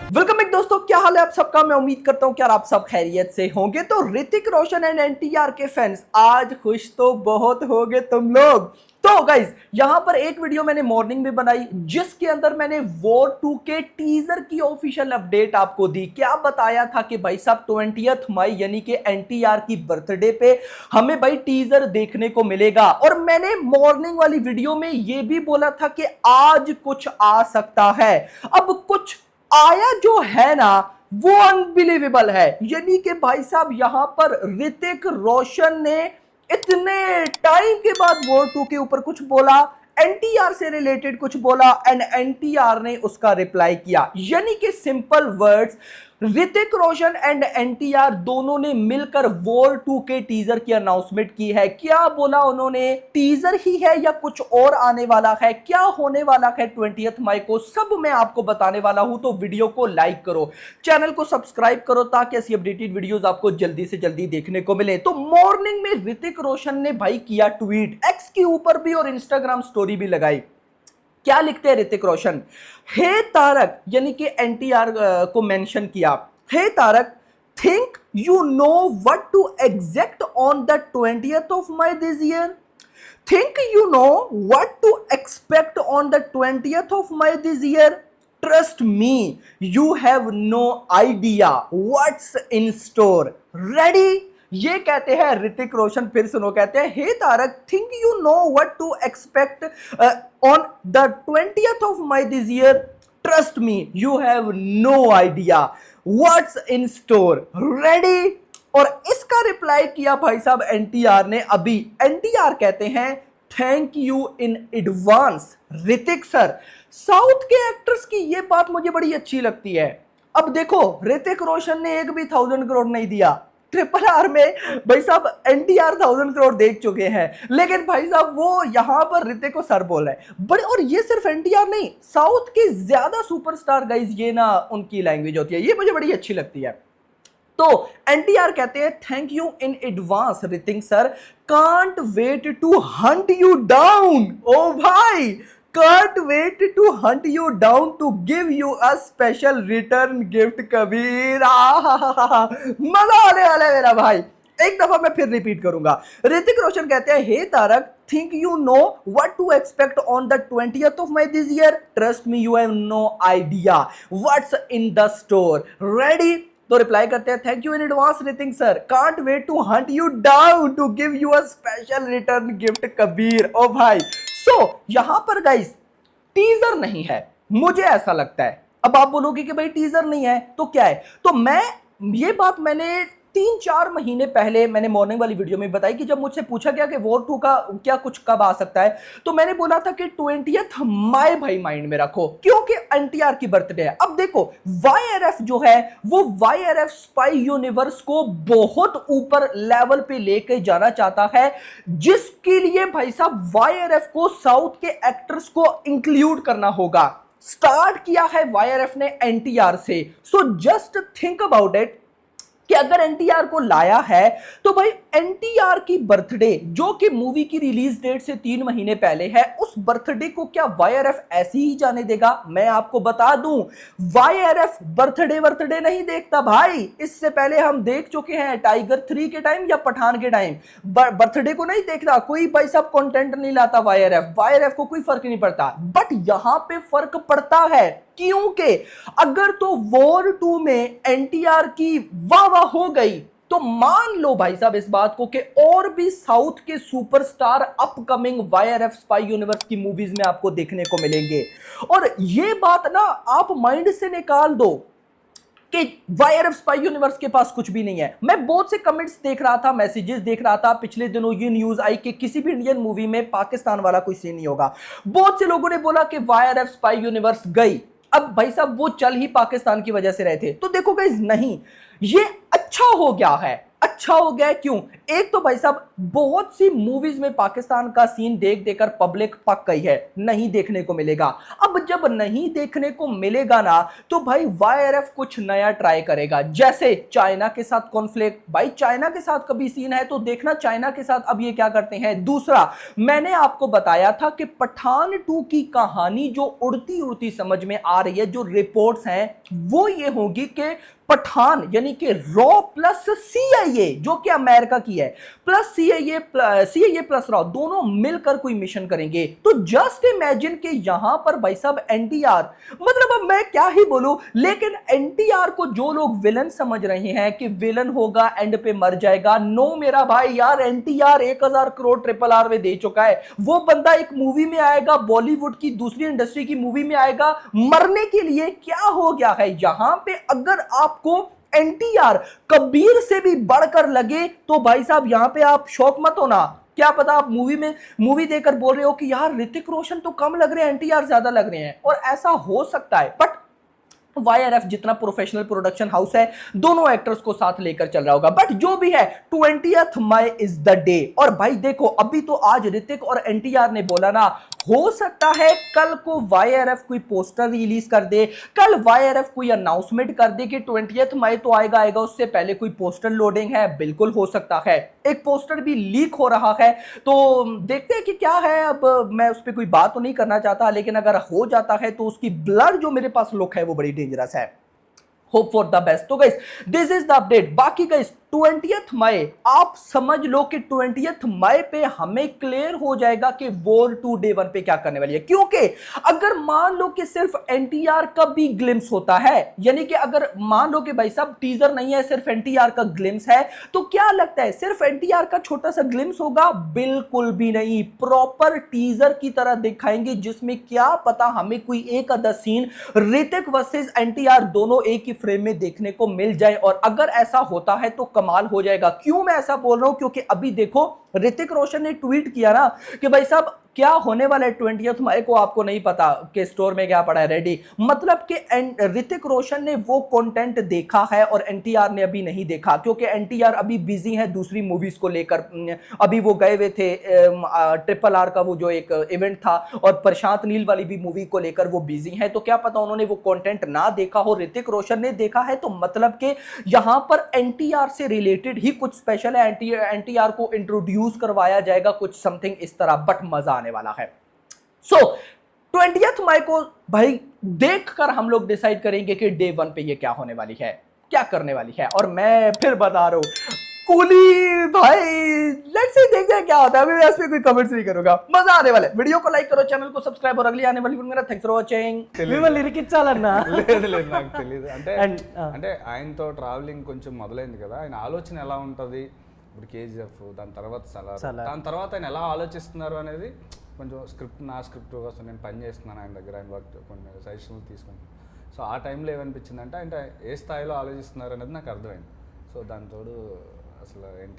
Welcome back दोस्तों, क्या हाल है आप सबका। मैं उम्मीद करता हूं कि यार आप सब खैरियत से होंगे। तो ऋतिक रोशन एंड एनटीआर के फैंस आज खुश तो बहुत होगे तुम लोग। तो गाइज यहां पर एक वीडियो मैंने मॉर्निंग में बनाई जिसके अंदर मैंने वॉर 2 के टीजर की ऑफिशियल अपडेट आपको दी। क्या बताया था कि भाई साहब 20th मई यानी कि एनटीआर की बर्थडे पे हमें भाई टीजर देखने को मिलेगा। और मैंने मॉर्निंग वाली वीडियो में यह भी बोला था कि आज कुछ आ सकता है। अब कुछ आया जो है ना वो अनबिलीवेबल है। यानी कि भाई साहब यहां पर ऋतिक रोशन ने इतने टाइम के बाद वॉर 2 के ऊपर कुछ बोला, एनटीआर से रिलेटेड कुछ बोला एंड एनटीआर ने उसका रिप्लाई किया। यानी कि simple words, Hrithik Roshan and NTR दोनों ने मिलकर वॉर 2 के टीजर की अनाउंसमेंट की है। क्या बोला उन्होंने, टीजर ही है या कुछ और आने वाला है, क्या होने वाला है 20th मई को, सब मैं आपको बताने वाला हूं। तो वीडियो को लाइक करो, चैनल को सब्सक्राइब करो ताकि ऐसी अपडेटेड वीडियोस आपको जल्दी से जल्दी देखने को मिले। तो मॉर्निंग में ऋतिक रोशन ने भाई किया ट्वीट, एक्स के ऊपर भी और इंस्टाग्राम स्टोरी भी लगाई। क्या लिखते हैं ऋतिक रोशन, हे तारक, यानी कि एनटीआर को मेंशन किया, hey Tarak, think you know what to expect on the 20th of May this year? Think you know what to expect on the 20th of May this year? Trust me, you have no idea what's in store. Ready? ये कहते हैं ऋतिक रोशन, फिर सुनो, कहते हैं hey Tarak, think you know what to expect on the 20th of May this year. Trust me, you have no idea what's in store. Ready? और इसका reply किया भाई साहब एनटीआर ने अभी। एनटीआर कहते हैं thank you in advance Hrithik sir. South के एक्टर्स की ये बात मुझे बड़ी अच्छी लगती है। अब देखो ऋतिक रोशन ने एक भी 1000 करोड़ नहीं दिया, RRR में भाई साहब एनटीआर 1000 करोड़ देख चुके हैं, लेकिन भाई साहब वो यहां पर ऋतिक को सर बोल रहे हैं बड़े। और ये सिर्फ एनटीआर नहीं, साउथ के ज्यादा सुपरस्टार गाइज, ये ना उनकी लैंग्वेज होती है, ये मुझे बड़ी अच्छी लगती है। तो एनटीआर कहते हैं thank you in advance Hrithik sir, can't wait to hunt you down. ओ भाई, can't wait to hunt you down to give you a special return gift Kabir. मजा आने वाला है मेरा भाई। एक दफा मैं फिर रिपीट करूंगा। ऋतिक रोशन कहते हैं hey Tarak, think you know what to expect on the 20th of May this year? Trust me, you have no idea what's in the store. Ready? तो रिप्लाई करते हैं thank you in advance Hrithik sir, can't wait to hunt you down to give you a special return gift Kabir. ओ भाई, सो यहां पर guys teaser नहीं है, मुझे ऐसा लगता है। अब आप बोलोगे कि भाई टीजर नहीं है तो क्या है, तो मैं ये बात मैंने 3-4 महीने पहले मैंने मॉर्निंग वाली वीडियो में बताई कि जब मुझसे पूछा गया कि वॉर 2 का क्या कुछ कब आ सकता है, तो मैंने बोला था कि 20th मई भाई माइंड में रखो, क्योंकि एनटीआर की बर्थडे है। अब देखो वाईआरएफ जो है वो वाईआरएफ स्पाई यूनिवर्स को बहुत ऊपर लेवल पे लेके जाना चाहता है, जिसके लिए भाई साहब वाईआरएफ को साउथ के एक्टर्स को इंक्लूड करना होगा। स्टार्ट किया है वाईआरएफ ने एनटीआर से। So just think about it कि अगर एनटीआर को लाया है तो भाई एनटीआर की बर्थडे जो कि मूवी की रिलीज डेट से 3 महीने पहले है, उस बर्थडे को क्या वाईआरएफ ऐसे ही जाने देगा? मैं आपको बता दूं, वाईआरएफ बर्थडे नहीं देखता भाई। इससे पहले हम देख चुके हैं टाइगर 3 के टाइम या पठान के टाइम, बर्थडे को नहीं देखता कोई भाई साहब, कंटेंट नहीं लाता वाईआरएफ को कोई फर्क नहीं पड़ता। बट यहां पे फर्क पड़ता है, क्योंकि अगर तो वॉर 2 में एनटीआर की वाह हो गई तो मान लो भाई साहब इस बात को कि और भी साउथ के superstar upcoming YRF spy universe की मूवीज में आपको देखने को मिलेंगे। और ये बात ना आप माइंड से निकाल दो कि वाईआरएफ स्पाई यूनिवर्स के पास कुछ भी नहीं है। मैं बहुत से कमेंट्स देख रहा था, मैसेजेस देख रहा था, पिछले दिनों ये न्यूज आई कि किसी भी इंडियन मूवी में पाकिस्तान वाला कोई सीन नहीं होगा। बहुत से लोगों ने बोला कि वाईआरएफ स्पाई यूनिवर्स गई। अब भाई साहब वो चल ही पाकिस्तान की वजह से रहे थे। तो देखो गाइस, नहीं, ये अच्छा हो गया है अच्छा हो गया है। क्यों? एक तो भाई साहब बहुत सी मूवीज में पाकिस्तान का सीन देख देकर पब्लिक पक गई है, नहीं देखने को मिलेगा। अब जब नहीं देखने को मिलेगा ना, तो भाई वाईआरएफ कुछ नया ट्राई करेगा, जैसे चाइना के साथ कॉन्फ्लिक्ट। भाई चाइना के साथ कभी सीन है तो देखना चाइना के साथ अब ये क्या करते हैं। दूसरा, मैंने आपको बताया था कि पठान 2 की कहानी जो उड़ती उड़ती समझ में आ रही है, जो रिपोर्ट्स हैं वो ये होगी कि पठान यानी कि रॉ प्लस सीआईए जो कि अमेरिका की है, प्लस सीआईए प्लस रॉ दोनों मिलकर कोई मिशन करेंगे। तो जस्ट इमेजिन कि यहां पर भाई साहब एनटीआर, मतलब अब मैं क्या ही बोलूं, लेकिन एनटीआर को जो लोग विलन समझ रहे हैं कि विलन होगा एंड पे मर जाएगा, नो मेरा भाई, यार एनटीआर 1000 करोड़ ट्रिपल आर में दे चुका है। वो बंदा एक मूवी में आएगा, बॉलीवुड की दूसरी इंडस्ट्री की मूवी में आएगा मरने के लिए, क्या हो गया है यहां पे। अगर आपको एनटीआर कबीर से भी बढ़कर लगे तो भाई साहब यहां पे आप शौक मत होना। क्या पता आप मूवी देखकर बोल रहे हो कि यार ऋतिक रोशन तो कम लग रहे हैं, एनटीआर ज्यादा लग रहे हैं, और ऐसा हो सकता है। बट वाईआरएफ जितना प्रोफेशनल प्रोडक्शन हाउस है, दोनों एक्टर्स को साथ लेकर चल रहा होगा। बट जो भी है, 20th May is the day. और भाई देखो, अभी तो आज ऋतिक और एनटीआर ने बोला ना, हो सकता है कल को वाईआरएफ कोई पोस्टर रिलीज कर दे, कल वाईआरएफ कोई अनाउंसमेंट कर दे कि 20th मई तो आएगा, उससे पहले कोई पोस्टर लोडिंग है, बिल्कुल हो सकता है। एक पोस्टर भी लीक हो रहा है, तो देखते हैं कि क्या है। अब मैं उस पर कोई बात तो नहीं करना चाहता, लेकिन अगर हो जाता है तो उसकी ब्लर जो मेरे पास लुक है वो बड़ी डेंजरस है। Hope for the best. तो guys this is the update. बाकी गाइस 20th मई आप समझ लो कि 20th मई पे हमें क्लियर हो जाएगा कि वॉर 2 डे 1 पे क्या करने वाली है। क्योंकि अगर मान लो कि सिर्फ एनटीआर का भी ग्लिम्स होता है, यानी कि अगर मान लो कि भाई साहब टीजर नहीं है, सिर्फ एनटीआर का ग्लिम्स है, तो क्या लगता है सिर्फ एनटीआर का छोटा सा ग्लिम्स होगा? बिल्कुल भी नहीं, प्रॉपर टीजर की तरह दिखाएंगे, जिसमें क्या पता हमें कोई एक आधा सीन ऋतिक वर्सेस एनटीआर दोनों एक ही फ्रेम में देखने को मिल जाए। और अगर ऐसा होता है तो कमाल हो जाएगा। क्यों मैं ऐसा बोल रहा हूं? क्योंकि अभी देखो ऋतिक रोशन ने ट्वीट किया ना कि भाई साहब क्या होने वाला है 20th मई को, आपको नहीं पता कि स्टोर में क्या पड़ा है रेडी। मतलब कि ऋतिक रोशन ने वो कंटेंट देखा है और एनटीआर ने अभी नहीं देखा, क्योंकि एनटीआर अभी बिजी है दूसरी मूवीज को लेकर। अभी वो गए हुए थे ट्रिपल आर का वो जो एक इवेंट था, और प्रशांत नील वाली भी मूवी को लेकर वो बिजी है। तो क्या पता उन्होंने वो कंटेंट ना देखा हो, ऋतिक रोशन ने देखा है, तो मतलब कि यहां पर एनटीआर से रिलेटेड ही कुछ स्पेशल है, एनटीआर को इंट्रोड्यूस करवाया जाएगा, कुछ समथिंग इस तरह। बट मजा आने वाला है। सो 20th मई को भाई देखकर हम लोग डिसाइड करेंगे कि डे 1 पे ये क्या होने वाली है, क्या करने वाली है। और मैं फिर बता रहा हूं कूली भाई, लेट्स सी देखते हैं क्या होता है। अभी मैं इस पे कोई कमेंट्स नहीं करूंगा, मजा आने वाला है। वीडियो को लाइक करो, चैनल को सब्सक्राइब, और अगली आने वाली वीडियो में थैंक्स फॉर वाचिंग। మిమ్మల్ని ఇరికించాలన్నా లేదు లేదు నాకు తెలియదు. అంటే And, అంటే ఆయనతో ట్రావెలింగ్ కొంచెం మొదలైంది కదా, ఆయన ఆలోచన ఎలా ఉంటుంది ఇప్పుడు కేజీఎఫ్, దాని తర్వాత సలార్, దాని తర్వాత ఆయన ఎలా ఆలోచిస్తున్నారు అనేది కొంచెం నా స్క్రిప్ట్ కోసం నేను పని చేస్తున్నాను ఆయన దగ్గర, ఆయన వర్క్ కొన్ని సజెషన్లు తీసుకుంటాను. సో ఆ టైంలో ఏమనిపించిందంటే ఆయన ఏ స్థాయిలో ఆలోచిస్తున్నారు అనేది నాకు అర్థమైంది. సో దాని తోడు అసలు ఏంటి